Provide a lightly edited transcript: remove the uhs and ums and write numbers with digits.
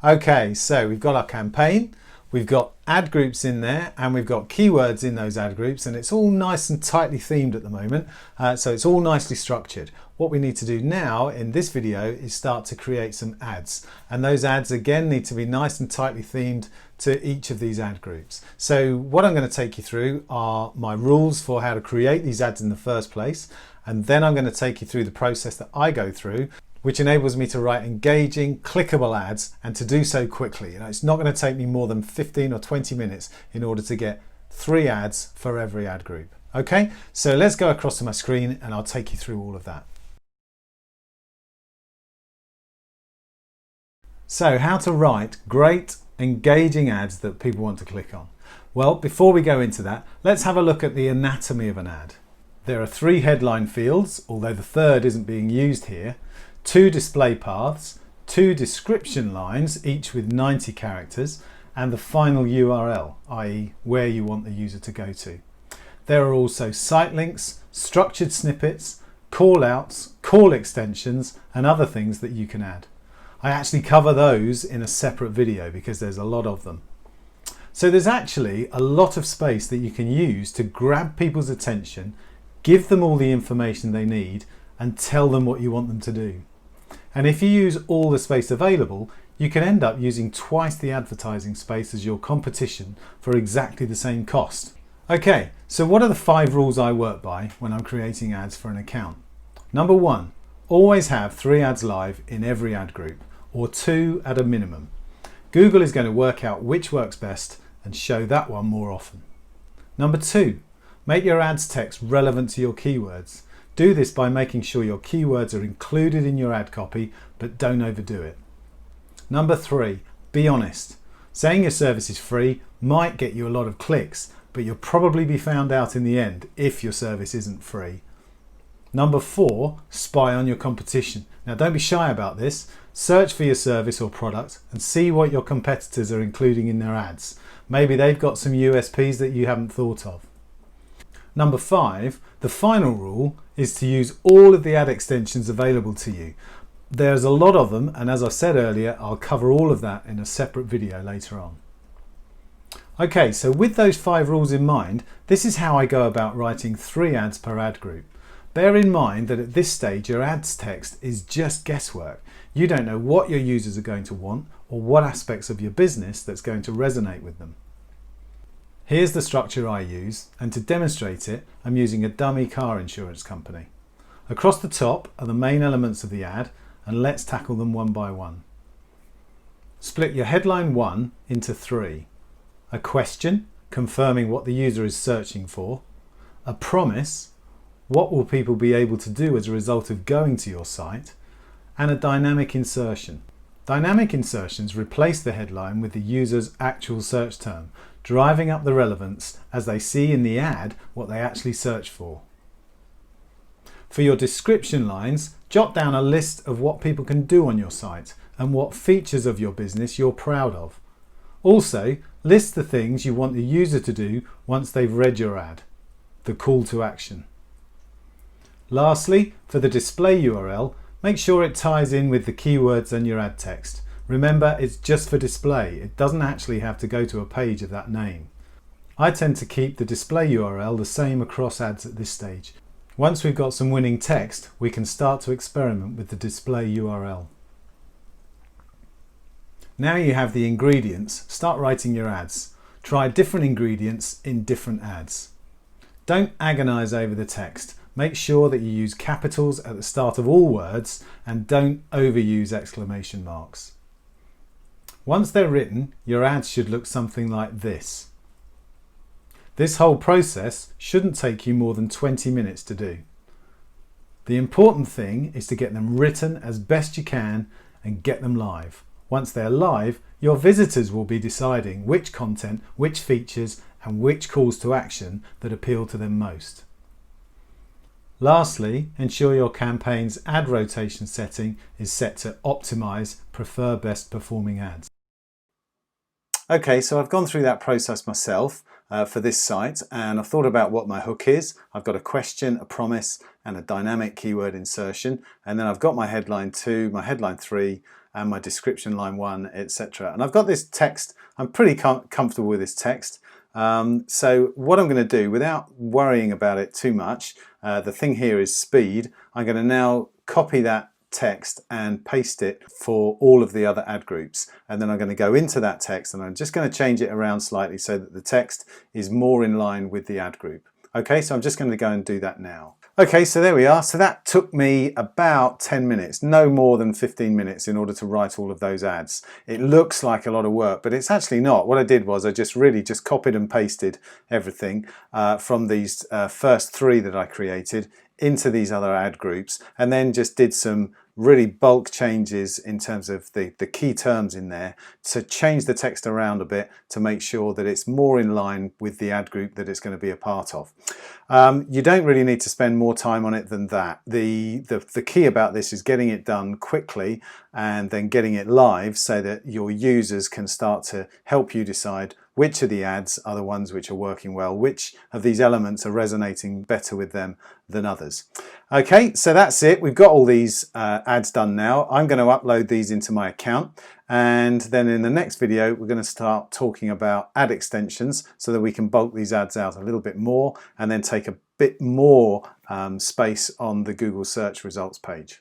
Okay, so we've got our campaign, we've got ad groups in there, and we've got keywords in those ad groups, and it's all nice and tightly themed at the moment, so it's all nicely structured. What we need to do now in this video is start to create some ads, and those ads again need to be nice and tightly themed to each of these ad groups. So what I'm going to take you through are my rules for how to create these ads in the first place, and then I'm going to take you through the process that I go through, which enables me to write engaging, clickable ads, and to do so quickly. It's not going to take me more than 15 or 20 minutes in order to get 3 ads for every ad group. Okay, so let's go across to my screen and I'll take you through all of that. So how to write great, engaging ads that people want to click on. Well, before we go into that, let's have a look at the anatomy of an ad. There are 3 headline fields, although the third isn't being used here, 2 display paths, 2 description lines, each with 90 characters, and the final URL, i.e. where you want the user to go to. There are also site links, structured snippets, call outs, call extensions, and other things that you can add. I actually cover those in a separate video because there's a lot of them. So there's actually a lot of space that you can use to grab people's attention, give them all the information they need, and tell them what you want them to do. And if you use all the space available, you can end up using twice the advertising space as your competition for exactly the same cost. Okay, so what are the 5 rules I work by when I'm creating ads for an account? Number 1, always have 3 ads live in every ad group, or 2 at a minimum. Google is going to work out which works best and show that one more often. Number 2, make your ads text relevant to your keywords. Do this by making sure your keywords are included in your ad copy, but don't overdo it. Number 3, be honest. Saying your service is free might get you a lot of clicks, but you'll probably be found out in the end if your service isn't free. Number 4, spy on your competition. Now don't be shy about this. Search for your service or product and see what your competitors are including in their ads. Maybe they've got some USPs that you haven't thought of. Number 5, the final rule is to use all of the ad extensions available to you. There's a lot of them, and as I said earlier, I'll cover all of that in a separate video later on. Okay, so with those 5 rules in mind, this is how I go about writing 3 ads per ad group. Bear in mind that at this stage your ads text is just guesswork. You don't know what your users are going to want or what aspects of your business that's going to resonate with them. Here's the structure I use, and to demonstrate it, I'm using a dummy car insurance company. Across the top are the main elements of the ad, and let's tackle them one by one. Split your headline 1 into 3. A question, confirming what the user is searching for. A promise, what will people be able to do as a result of going to your site? And a dynamic insertion. Dynamic insertions replace the headline with the user's actual search term, driving up the relevance as they see in the ad what they actually search for. For your description lines, jot down a list of what people can do on your site and what features of your business you're proud of. Also, list the things you want the user to do once they've read your ad, the call to action. Lastly, for the display URL, make sure it ties in with the keywords and your ad text. Remember, it's just for display. It doesn't actually have to go to a page of that name. I tend to keep the display URL the same across ads at this stage. Once we've got some winning text, we can start to experiment with the display URL. Now you have the ingredients, start writing your ads. Try different ingredients in different ads. Don't agonize over the text. Make sure that you use capitals at the start of all words and don't overuse exclamation marks. Once they're written, your ads should look something like this. This whole process shouldn't take you more than 20 minutes to do. The important thing is to get them written as best you can and get them live. Once they're live, your visitors will be deciding which content, which features, and which calls to action that appeal to them most. Lastly, ensure your campaign's ad rotation setting is set to optimize prefer best performing ads. Okay, so I've gone through that process myself for this site, and I've thought about what my hook is. I've got a question, a promise, and a dynamic keyword insertion, and then I've got my headline 2, my headline 3, and my description line 1, etc. And I've got this text. I'm pretty comfortable with this text. So what I'm going to do, without worrying about it too much, the thing here is speed. I'm going to now copy that text and paste it for all of the other ad groups, and then I'm going to go into that text and I'm just going to change it around slightly so that the text is more in line with the ad group. Okay, so I'm just going to go and do that now. Okay, so there we are. So that took me about 10 minutes, no more than 15 minutes in order to write all of those ads. It looks like a lot of work, but it's actually not. What I did was I just copied and pasted everything from these first 3 that I created into these other ad groups, and then just did some really bulk changes in terms of the key terms in there to change the text around a bit to make sure that it's more in line with the ad group that it's going to be a part of. You don't really need to spend more time on it than that. The key about this is getting it done quickly and then getting it live so that your users can start to help you decide which of the ads are the ones which are working well, which of these elements are resonating better with them than others. Okay, so that's it. We've got all these ads done now. I'm going to upload these into my account, and then in the next video we're going to start talking about ad extensions so that we can bulk these ads out a little bit more and then take a bit more space on the Google search results page.